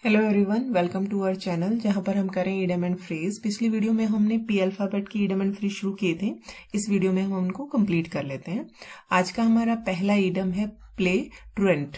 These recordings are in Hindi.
Hello everyone, welcome to our channel जहां पर हम करें इडम एंड फ्रेज। पिछली वीडियो में हमने पी अल्फाबेट की इडम एंड फ्रेज शुरू किए थे। इस वीडियो में हम उनको कंप्लीट कर लेते हैं। आज का हमारा पहला इडम है प्ले ट्रुएंट।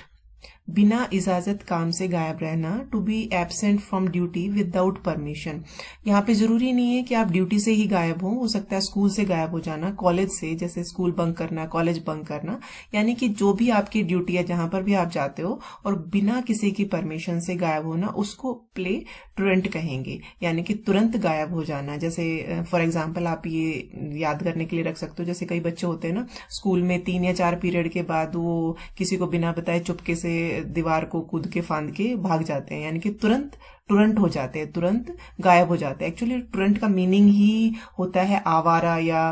बिना इजाजत काम से गायब रहना, to be absent from duty without permission. यहाँ पे जरूरी नहीं है कि आप ड्यूटी से ही गायब हो सकता है स्कूल से गायब हो जाना, कॉलेज से, जैसे स्कूल बंक करना, कॉलेज बंक करना, यानी कि जो भी आपकी ड्यूटी है जहां पर भी आप जाते हो और बिना किसी की परमिशन से गायब होना, उसको प्ले ट्रुएंट कहेंगे, यानी कि तुरंत गायब हो जाना। जैसे फॉर एग्जाम्पल आप ये याद करने के लिए रख सकते हो, जैसे कई बच्चे होते हैं ना स्कूल में 3 या 4 पीरियड के बाद वो किसी को बिना बताए चुपके से दीवार को कूद के फांद के भाग जाते हैं, यानी कि तुरंत टुरंट हो जाते हैं, तुरंत गायब हो जाते हैं। एक्चुअली टुरंट का मीनिंग ही होता है आवारा या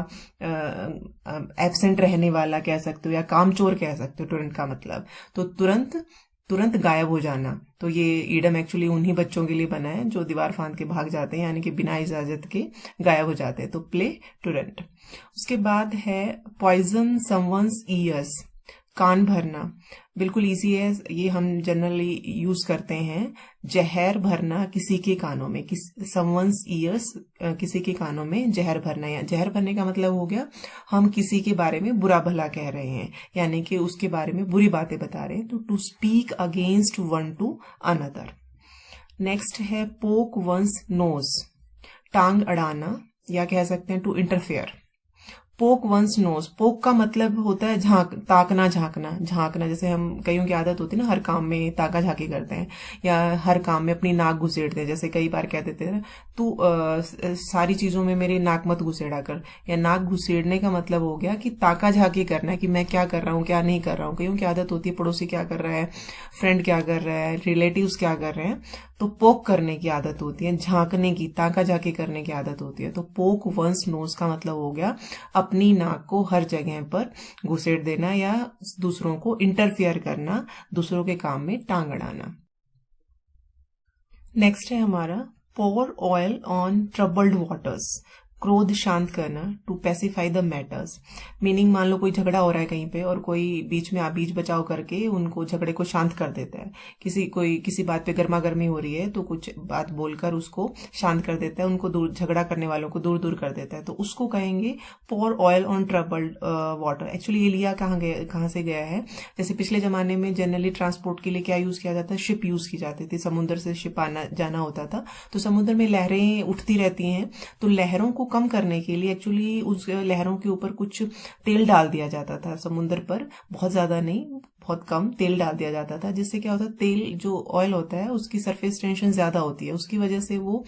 एब्सेंट रहने वाला कह सकते हो, या कामचोर कह सकते हो। टुरंट का मतलब तो तुरंत गायब हो जाना। तो ये ईडम एक्चुअली उन्हीं बच्चों के लिए बना है जो दीवार फांद के भाग जाते हैं, यानी कि बिना इजाजत के गायब हो जाते हैं। तो प्ले टुरंट। उसके बाद है पॉइजन समवंस ईयर्स, कान भरना। बिल्कुल इजी है, ये हम जनरली यूज करते हैं। जहर भरना किसी के कानों में, समवंस ईयर्स, किसी के कानों में जहर भरना। या जहर भरने का मतलब हो गया हम किसी के बारे में बुरा भला कह रहे हैं, यानी कि उसके बारे में बुरी बातें बता रहे हैं। तो to speak against one to another. Next है पोक वंस नोज, टांग अड़ाना, या कह सकते हैं टू इंटरफेयर। पोक वंस नोज, पोक का मतलब होता है ताकना, झांकना। जैसे हम कईयों की आदत होती है ना, हर काम में ताका झाकी करते हैं या हर काम में अपनी नाक घुसेड़ते हैं। जैसे कई बार कह देते हैं तू सारी चीजों में मेरी नाक मत घुसेड़ा कर, या नाक घुसेड़ने का मतलब हो गया कि ताका झाकी करना है कि मैं क्या कर रहा हूँ, क्या नहीं कर रहा हूँ। कईयों की आदत होती है पड़ोसी क्या कर रहा है, फ्रेंड क्या कर रहा है, रिलेटिव्स क्या कर रहे हैं, तो पोक करने की आदत होती है, झांकने की, ताका झाकी करने की आदत होती है। तो पोक वंस नोज का मतलब हो गया अपनी नाक को हर जगह पर घुसेड़ देना या दूसरों को इंटरफियर करना, दूसरों के काम में टांग अड़ाना। नेक्स्ट है हमारा pour oil on troubled waters, क्रोध शांत करना, to pacify the matters. Meaning, मान लो कोई झगड़ा हो रहा है कहीं पे और कोई बीच में बीच बचाव करके उनको झगड़े को शांत कर देता है। किसी बात पे गर्मा गर्मी हो रही है तो कुछ बात बोलकर उसको शांत कर देता है, उनको दूर, झगड़ा करने वालों को दूर दूर कर देता है। तो उसको कहेंगे pour oil on troubled water. Actually ये लिया कहाँ से गया है, जैसे पिछले जमाने में जनरली ट्रांसपोर्ट के लिए क्या यूज किया जाता है, शिप यूज की जाती थी। समुद्र से शिप आना जाना होता था, तो समुद्र में लहरें उठती रहती हैं, तो लहरों को कम करने के लिए एक्चुअली उस लहरों के ऊपर कुछ तेल डाल दिया जाता था समुद्र पर, बहुत ज्यादा नहीं, बहुत कम तेल डाल दिया जाता था, जिससे क्या होता है, तेल जो ऑयल होता है उसकी सरफेस टेंशन ज्यादा होती है, उसकी वजह से वो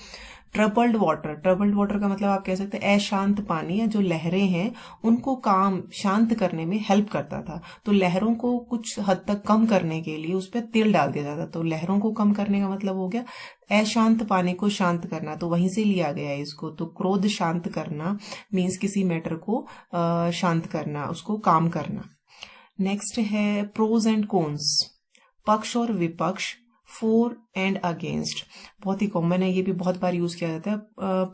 ट्रबल्ड वाटर का मतलब आप कह सकते हैं अशांत पानी, या जो लहरें हैं उनको काम शांत करने में हेल्प करता था। तो लहरों को कुछ हद तक कम करने के लिए उस पर तेल डाल दिया जाता। तो लहरों को कम करने का मतलब हो गया अशांत पानी को शांत करना, तो वहीं से लिया गया है इसको। तो क्रोध शांत करना मीन्स किसी मैटर को शांत करना, उसको काम करना। नेक्स्ट है प्रोज एंड कॉन्स, पक्ष और विपक्ष, फोर एंड अगेंस्ट। बहुत ही कॉमन है, ये भी बहुत बार यूज किया जाता है।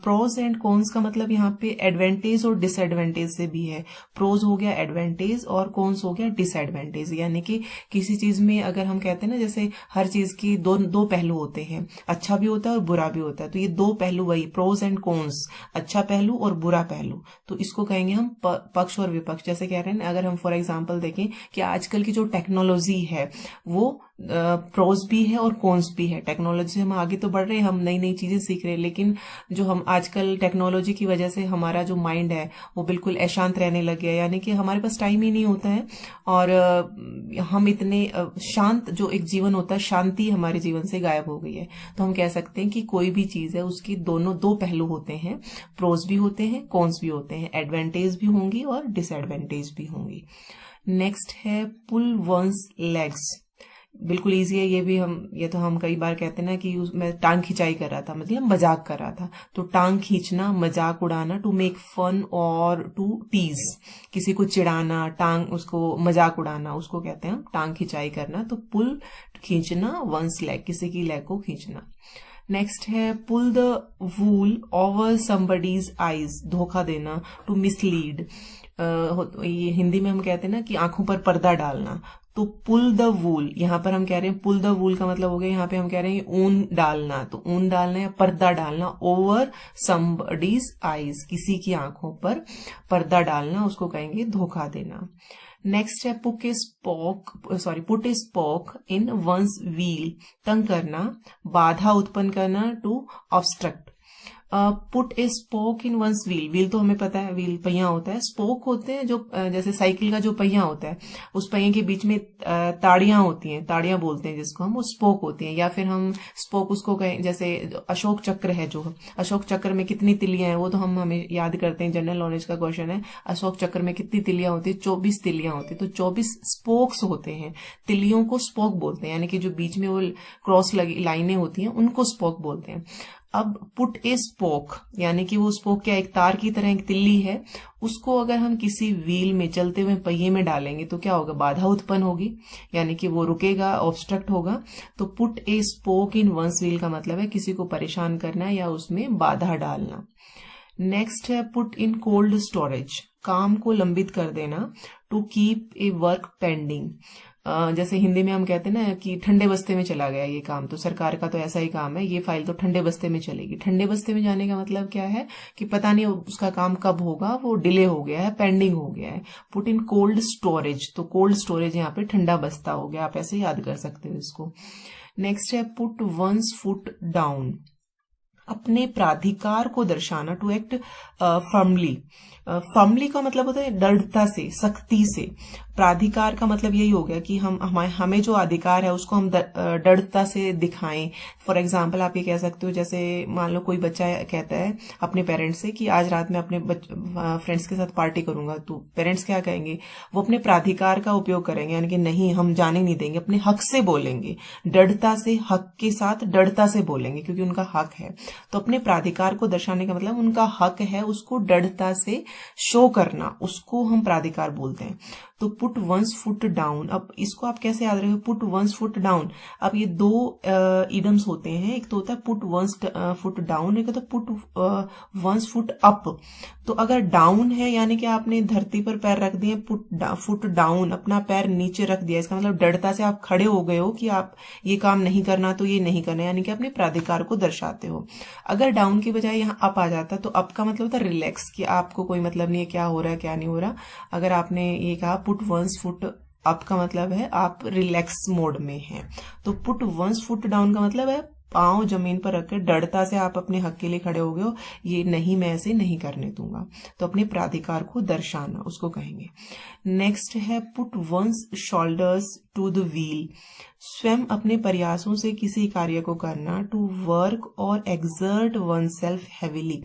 प्रोज एंड कॉन्स का मतलब यहाँ पे एडवांटेज और डिसएडवांटेज से भी है। प्रोज हो गया एडवांटेज और कॉन्स हो गया डिसएडवांटेज, यानी कि किसी चीज में अगर हम कहते हैं ना, जैसे हर चीज की दो पहलू होते हैं, अच्छा भी होता है और बुरा भी होता है। तो ये दो पहलू, वही प्रोज एंड कॉन्स, अच्छा पहलू और बुरा पहलू, तो इसको कहेंगे हम पक्ष और विपक्ष। जैसे कह रहे हैं, अगर हम फॉर एग्जाम्पल देखें कि आजकल की जो टेक्नोलॉजी है वो प्रोज भी है और कॉन्स भी है। टेक्नोलॉजी से हम आगे तो बढ़ रहे हैं, हम नई नई चीजें सीख रहे हैं, लेकिन जो हम आजकल टेक्नोलॉजी की वजह से हमारा जो माइंड है वो बिल्कुल अशांत रहने लग गया, यानी कि हमारे पास टाइम ही नहीं होता है, और हम इतने शांत, जो एक जीवन होता है, शांति हमारे जीवन से गायब हो गई है। तो हम कह सकते हैं कि कोई भी चीज है उसकी दो पहलू होते हैं, प्रोज भी होते हैं, कॉन्स भी होते हैं, एडवांटेज भी होंगी और डिसएडवांटेज भी होंगी। नेक्स्ट है पुल वंस लेग्स, बिल्कुल इजी है, ये तो हम कई बार कहते हैं ना कि मैं टांग खिंचाई कर रहा था, मतलब मजाक कर रहा था। तो टांग खींचना, मजाक उड़ाना, टू मेक फन और टू टीज, किसी को चिढ़ाना, टांग उसको मजाक उड़ाना, उसको कहते हैं हम टांग खिंचाई करना। तो पुल खींचना, वंस लेग, किसी की लेग को खींचना। नेक्स्ट है pull the wool over somebody's eyes, धोखा देना, टू मिसलीड। ये हिंदी में हम कहते हैं ना कि आंखों पर पर्दा डालना। तो पुल द वूल, यहाँ पर हम कह रहे हैं पुल द वूल का मतलब हो गया, यहाँ पे हम कह रहे हैं ऊन डालना, तो ऊन डालना या पर्दा डालना ओवर समबडीज आईज, किसी की आंखों पर पर्दा डालना, उसको कहेंगे धोखा देना। नेक्स्ट है put a spoke in one's wheel, तंग करना, बाधा उत्पन्न करना, to obstruct. Put a spoke in one's wheel, wheel तो हमें पता है व्हील पहिया होता है, स्पोक होते हैं जो जैसे साइकिल का जो पहिया होता है उस पहिए के बीच में ताड़ियां होती हैं, ताड़ियां बोलते हैं जिसको हम, वो स्पोक होती हैं। या फिर हम स्पोक उसको कहें, जैसे अशोक चक्र है, जो अशोक चक्र में कितनी तिलियां हैं वो तो हमें याद करते हैं, जनरल नॉलेज का क्वेश्चन है, अशोक चक्र में कितनी तिलियां होती है, 24 तिलियां होती है, तो 24 स्पोक्स होते हैं, तिलियों को स्पोक बोलते हैं, यानी कि जो बीच में वो क्रॉस लगी लाइनें होती हैं उनको स्पोक बोलते हैं। अब पुट ए स्पोक, यानी कि वो स्पोक क्या, एक तार की तरह एक तिल्ली है, उसको अगर हम किसी व्हील में, चलते हुए पहिए में डालेंगे तो क्या होगा, बाधा उत्पन्न होगी, यानी कि वो रुकेगा, ऑब्स्ट्रक्ट होगा। तो put a spoke in one's wheel का मतलब है किसी को परेशान करना या उसमें बाधा डालना। नेक्स्ट है पुट इन कोल्ड स्टोरेज, काम को लंबित कर देना, to keep a work pending. जैसे हिंदी में हम कहते हैं ना कि ठंडे बस्ते में चला गया ये काम, तो सरकार का तो ऐसा ही काम है, ये फाइल तो ठंडे बस्ते में चलेगी। ठंडे बस्ते में जाने का मतलब क्या है कि पता नहीं उसका काम कब होगा, वो डिले हो गया है, पेंडिंग हो गया है। पुट इन कोल्ड स्टोरेज, तो कोल्ड स्टोरेज यहाँ पे ठंडा बस्ता हो गया, आप ऐसे याद कर सकते हो इसको। नेक्स्ट है पुट वंस फुट डाउन, अपने प्राधिकार को दर्शाना, टू एक्ट फर्मली। फर्मली का मतलब होता है दृढ़ता से, सख्ती से। प्राधिकार का मतलब यही हो गया कि हमें जो अधिकार है उसको हम दृढ़ता से दिखाएं। फॉर एग्जाम्पल आप ये कह सकते हो, जैसे मान लो कोई बच्चा कहता है अपने पेरेंट्स से कि आज रात में अपने फ्रेंड्स के साथ पार्टी करूंगा, तो पेरेंट्स क्या कहेंगे, वो अपने प्राधिकार का उपयोग करेंगे, यानी कि नहीं हम जाने नहीं देंगे, अपने हक से बोलेंगे, दृढ़ता से, हक के साथ दृढ़ता से बोलेंगे क्योंकि उनका हक है। तो अपने प्राधिकार को दर्शाने का मतलब उनका हक है, उसको दृढ़ता से शो करना, उसको हम प्राधिकार बोलते हैं। तो पुट वंस फुट डाउन, अब इसको आप कैसे याद रखोगे, पुट वंस फुट डाउन। अब ये दो इडम्स होते हैं, एक तो होता है पुट वंस फुट डाउन, एक होता है पुट वंस फुट अप। तो अगर डाउन है यानी कि आपने धरती पर पैर रख दिए, फुट डाउन, अपना पैर नीचे रख दिया, इसका मतलब दृढ़ता से आप खड़े हो गए हो कि आप ये काम नहीं करना तो ये नहीं करना, यानी कि अपने प्राधिकार को दर्शाते हो। अगर डाउन की बजाय यहाँ अप आ जाता तो अप का मतलब होता है रिलैक्स, कि आपको कोई मतलब नहीं है क्या हो रहा है क्या नहीं हो रहा। अगर आपने ये कहा पुट वंस फुट अप का मतलब है आप रिलैक्स मोड में हैं। तो पुट वंस फुट डाउन का मतलब है पांव जमीन पर रखकर दृढ़ता से आप अपने हक के लिए खड़े हो गए हो, ये नहीं, मैं ऐसे नहीं करने दूंगा। तो अपने प्राधिकार को दर्शाना, उसको कहेंगे। नेक्स्ट है put one's shoulders to the wheel, स्वयं अपने प्रयासों से किसी कार्य को करना, टू वर्क और एक्सर्ट वन सेल्फ हैवीली।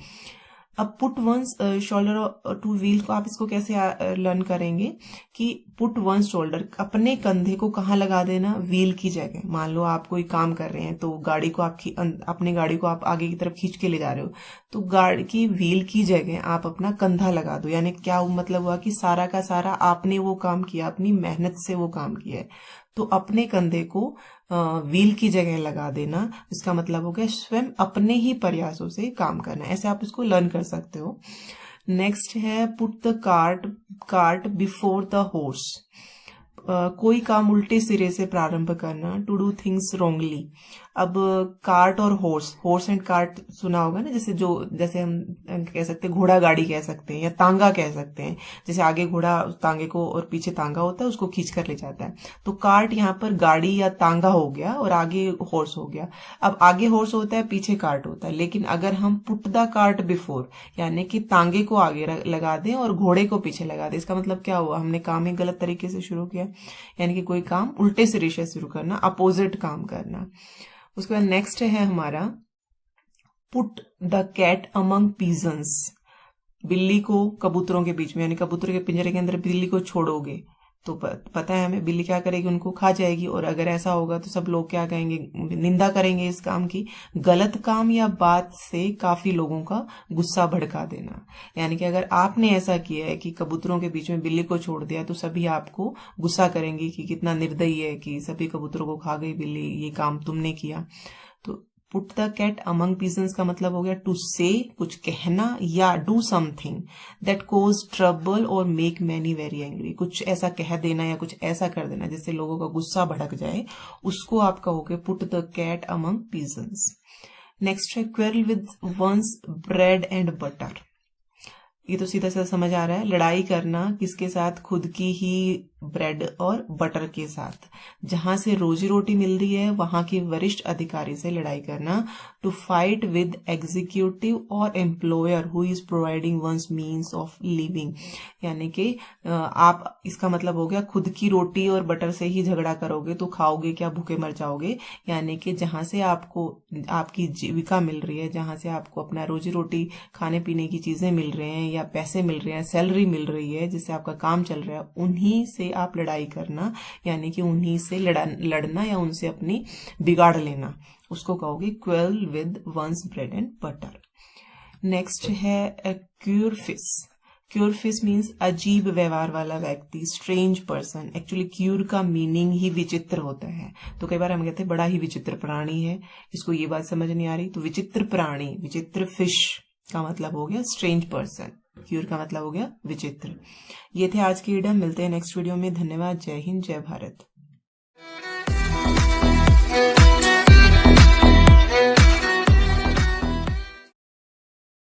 अब put one's shoulder to wheel को आप इसको कैसे लर्न करेंगे कि पुट वंस शोल्डर, अपने कंधे को कहाँ लगा देना, व्हील की जगह। मान लो आप कोई काम कर रहे हैं तो गाड़ी को आप अपनी गाड़ी को आप आगे की तरफ खींच के ले जा रहे हो, तो गाड़ी की व्हील की जगह आप अपना कंधा लगा दो। यानी क्या मतलब हुआ कि सारा का सारा आपने वो काम किया, अपनी मेहनत से वो काम किया है, तो अपने कंधे को व्हील की जगह लगा देना, इसका मतलब हो गया स्वयं अपने ही प्रयासों से काम करना। ऐसे आप इसको लर्न कर सकते हो। नेक्स्ट है put the cart before the horse, कोई काम उल्टे सिरे से प्रारंभ करना, टू डू थिंग्स रॉन्गली। अब कार्ट और हॉर्स एंड कार्ट सुना होगा ना, जैसे हम कह सकते हैं घोड़ा गाड़ी कह सकते हैं, या तांगा कह सकते हैं, जैसे आगे घोड़ा तांगे को और पीछे तांगा होता है उसको खींच कर ले जाता है। तो कार्ट यहाँ पर गाड़ी या तांगा हो गया और आगे हॉर्स हो गया। अब आगे हॉर्स होता है, पीछे कार्ट होता है, लेकिन अगर हम पुट द कार्ट बिफोर, यानी कि तांगे को आगे लगा दें और घोड़े को पीछे लगा दें, इसका मतलब क्या हुआ, हमने काम ही गलत तरीके से शुरू किया, यानी कि कोई काम उल्टे सिरे से शुरू करना, अपोजिट काम करना। उसके बाद नेक्स्ट है हमारा put the cat among pigeons, बिल्ली को कबूतरों के बीच में, यानी कबूतर के पिंजरे के अंदर बिल्ली को छोड़ोगे तो पता है हमें बिल्ली क्या करेगी, उनको खा जाएगी। और अगर ऐसा होगा तो सब लोग क्या कहेंगे, निंदा करेंगे इस काम की। गलत काम या बात से काफी लोगों का गुस्सा भड़का देना, यानी कि अगर आपने ऐसा किया है कि कबूतरों के बीच में बिल्ली को छोड़ दिया तो सभी आपको गुस्सा करेंगे कि कितना निर्दयी है कि सभी कबूतरों को खा गई बिल्ली, ये काम तुमने किया। तो put the cat among pigeons का मतलब हो गया टू से, कुछ कहना या do something that cause trouble और मेक मैनी वेरी एंग्री, कुछ ऐसा कह देना या कुछ ऐसा कर देना जिससे लोगों का गुस्सा भड़क जाए, उसको आप कहोगे put the cat among pigeons. Next है quarrel with one's bread and butter. ये तो सीधा सीधा समझ आ रहा है, लड़ाई करना किसके साथ, खुद की ही ब्रेड और बटर के साथ, जहां से रोजी रोटी मिल रही है वहां के वरिष्ठ अधिकारी से लड़ाई करना। टू फाइट विद एग्जीक्यूटिव और employer who is providing one's means of living, यानी कि आप, इसका मतलब हो गया खुद की रोटी और बटर से ही झगड़ा करोगे तो खाओगे क्या, भूखे मर जाओगे। यानी कि जहां से आपको आपकी जीविका मिल रही है, जहां से आपको अपना रोजी रोटी खाने पीने की चीजें मिल रहे हैं या पैसे मिल रहे हैं, सैलरी मिल रही है, जिससे आपका काम चल रहा है, उन्हीं से आप लड़ाई करना, यानी कि उन्हीं से लड़ना या उनसे अपनी बिगाड़ लेना, उसको कहोगे quarrel with one's bread and butter. Next है क्यूरफिस। क्यूरफिस मीन्स अजीब व्यवहार वाला व्यक्ति, स्ट्रेंज पर्सन। एक्चुअली क्यूर का मीनिंग ही विचित्र होता है, तो कई बार हम कहते हैं बड़ा ही विचित्र प्राणी है, इसको ये बात समझ नहीं आ रही, तो विचित्र प्राणी, विचित्र फिश का मतलब हो गया स्ट्रेंज पर्सन, क्यूर का मतलब हो गया विचित्र। ये थे आज के इडियम, मिलते हैं नेक्स्ट वीडियो में। धन्यवाद, जय हिंद, जय भारत।